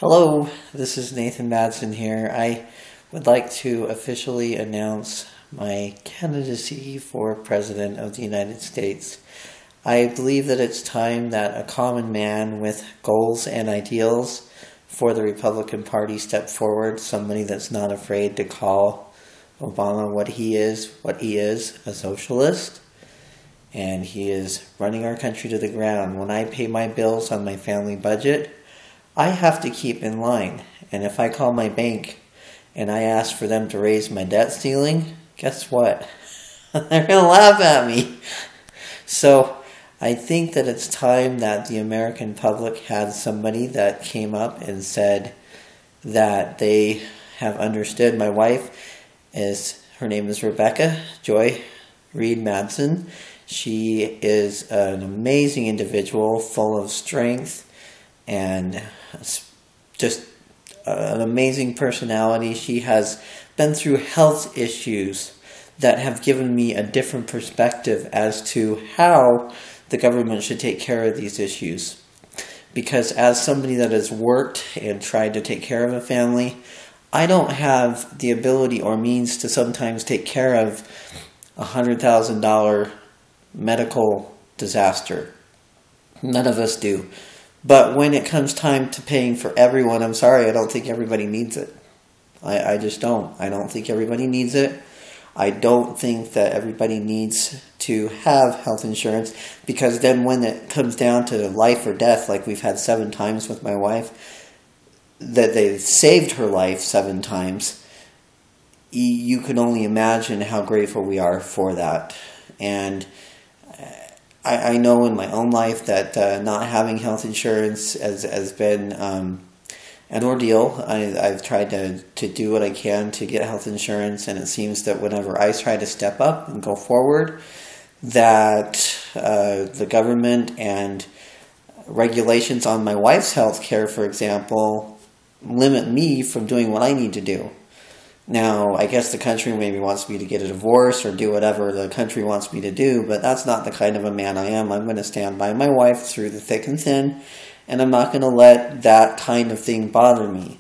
Hello, this is Nathan Madsen here. I would like to officially announce my candidacy for President of the United States. I believe that it's time that a common man with goals and ideals for the Republican Party step forward, somebody that's not afraid to call Obama what he is, a socialist. And he is running our country to the ground. When I pay my bills on my family budget, I have to keep in line. And if I call my bank and I ask for them to raise my debt ceiling, guess what? They're going to laugh at me. So I think that it's time that the American public had somebody that came up and said that they have understood. My wife her name is Rebecca Joy Reed Madsen. She is an amazing individual, full of strength and just an amazing personality. She has been through health issues that have given me a different perspective as to how the government should take care of these issues. Because as somebody that has worked and tried to take care of a family, I don't have the ability or means to sometimes take care of $100,000 medical disaster. None of us do. But when it comes time to paying for everyone, I'm sorry, I don't think everybody needs it. I just don't. I don't think everybody needs it. I don't think that everybody needs to have health insurance, because then when it comes down to life or death, like we've had 7 times with my wife, that they've saved her life 7 times, you can only imagine how grateful we are for that. And I know in my own life that not having health insurance has been an ordeal. I've tried to do what I can to get health insurance, and it seems that whenever I try to step up and go forward, that the government and regulations on my wife's health care, for example, limit me from doing what I need to do. Now, I guess the country maybe wants me to get a divorce or do whatever the country wants me to do, but that's not the kind of a man I am. I'm going to stand by my wife through the thick and thin, and I'm not going to let that kind of thing bother me.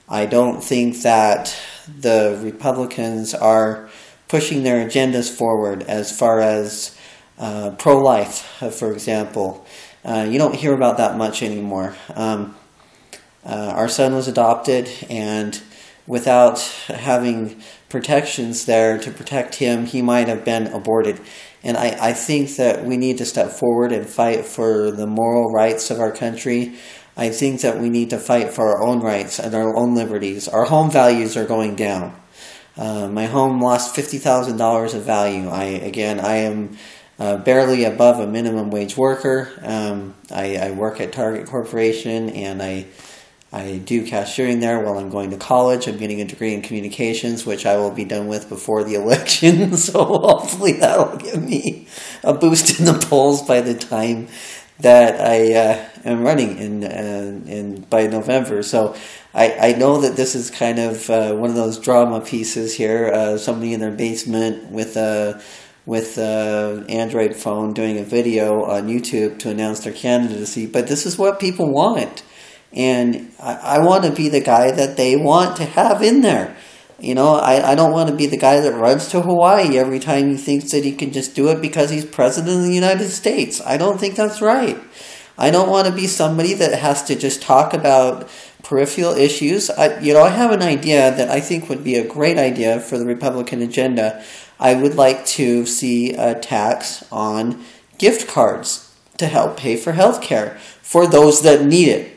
I don't think that the Republicans are pushing their agendas forward as far as pro-life, for example. You don't hear about that much anymore. Our son was adopted, and without having protections there to protect him, he might have been aborted. And I think that we need to step forward and fight for the moral rights of our country. I think that we need to fight for our own rights and our own liberties. Our home values are going down. My home lost $50,000 of value. I am barely above a minimum wage worker. I work at Target Corporation, and I do cashiering there while I'm going to college. I'm getting a degree in communications, which I will be done with before the election. So hopefully that'll give me a boost in the polls by the time that I am running in by November. So I know that this is kind of one of those drama pieces here. Somebody in their basement with an Android phone doing a video on YouTube to announce their candidacy. But this is what people want. And I want to be the guy that they want to have in there. You know, I don't want to be the guy that runs to Hawaii every time he thinks that he can just do it because he's president of the United States. I don't think that's right. I don't want to be somebody that has to just talk about peripheral issues. I have an idea that I think would be a great idea for the Republican agenda. I would like to see a tax on gift cards to help pay for health care for those that need it.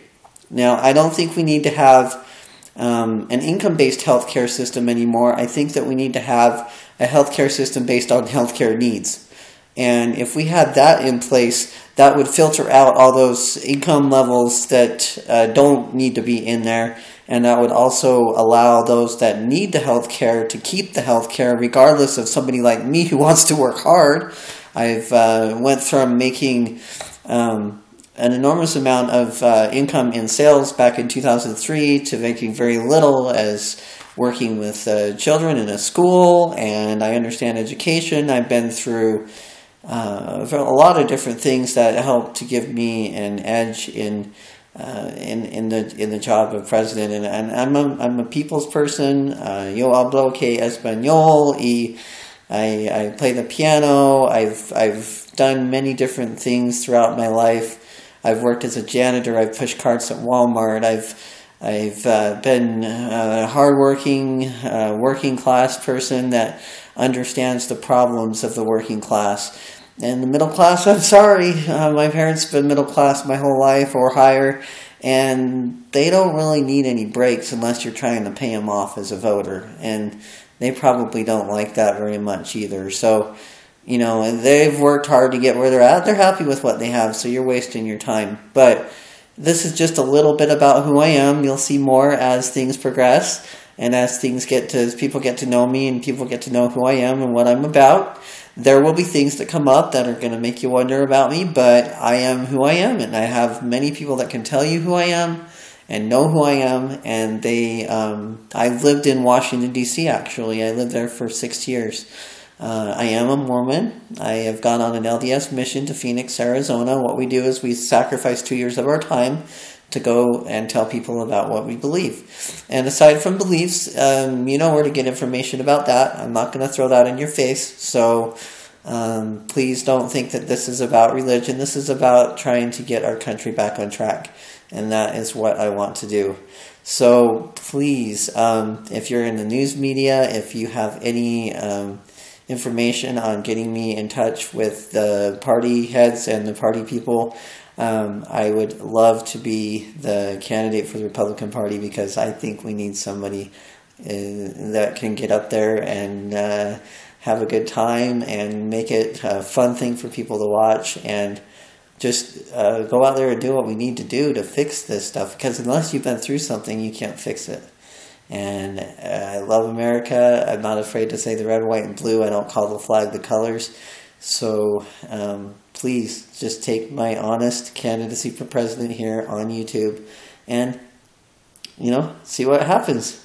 Now, I don't think we need to have an income-based healthcare system anymore. I think that we need to have a healthcare system based on healthcare needs. And if we had that in place, that would filter out all those income levels that don't need to be in there. And that would also allow those that need the healthcare to keep the healthcare, regardless of somebody like me who wants to work hard. I've went from making an enormous amount of income in sales back in 2003 to making very little as working with children in a school, and I understand education. I've been through a lot of different things that help to give me an edge in in the job of president, and I'm a people's person. Yo hablo que español, y I play the piano. I've done many different things throughout my life. I've worked as a janitor. I've pushed carts at Walmart. I've been a hardworking, working class person that understands the problems of the working class. And the middle class, I'm sorry, my parents have been middle class my whole life or higher, and they don't really need any breaks unless you're trying to pay them off as a voter. And they probably don't like that very much either. So, and they've worked hard to get where they're at. They're happy with what they have, so you're wasting your time. But this is just a little bit about who I am. You'll see more as things progress, and as people get to know me and people get to know who I am and what I'm about. There will be things that come up that are going to make you wonder about me, but I am who I am, and I have many people that can tell you who I am and know who I am. And I lived in Washington, D.C., actually. I lived there for 6 years. I am a Mormon. I have gone on an LDS mission to Phoenix, Arizona. What we do is we sacrifice 2 years of our time to go and tell people about what we believe. And aside from beliefs, you know where to get information about that. I'm not going to throw that in your face. So please don't think that this is about religion. This is about trying to get our country back on track. And that is what I want to do. So please, if you're in the news media, if you have any information on getting me in touch with the party heads and the party people, I would love to be the candidate for the Republican Party, because I think we need somebody that can get up there and have a good time and make it a fun thing for people to watch, and just go out there and do what we need to do to fix this stuff, because unless you've been through something, you can't fix it. And I love America. I'm not afraid to say the red, white, and blue. I don't call the flag the colors. So please just take my honest candidacy for president here on YouTube and, see what happens.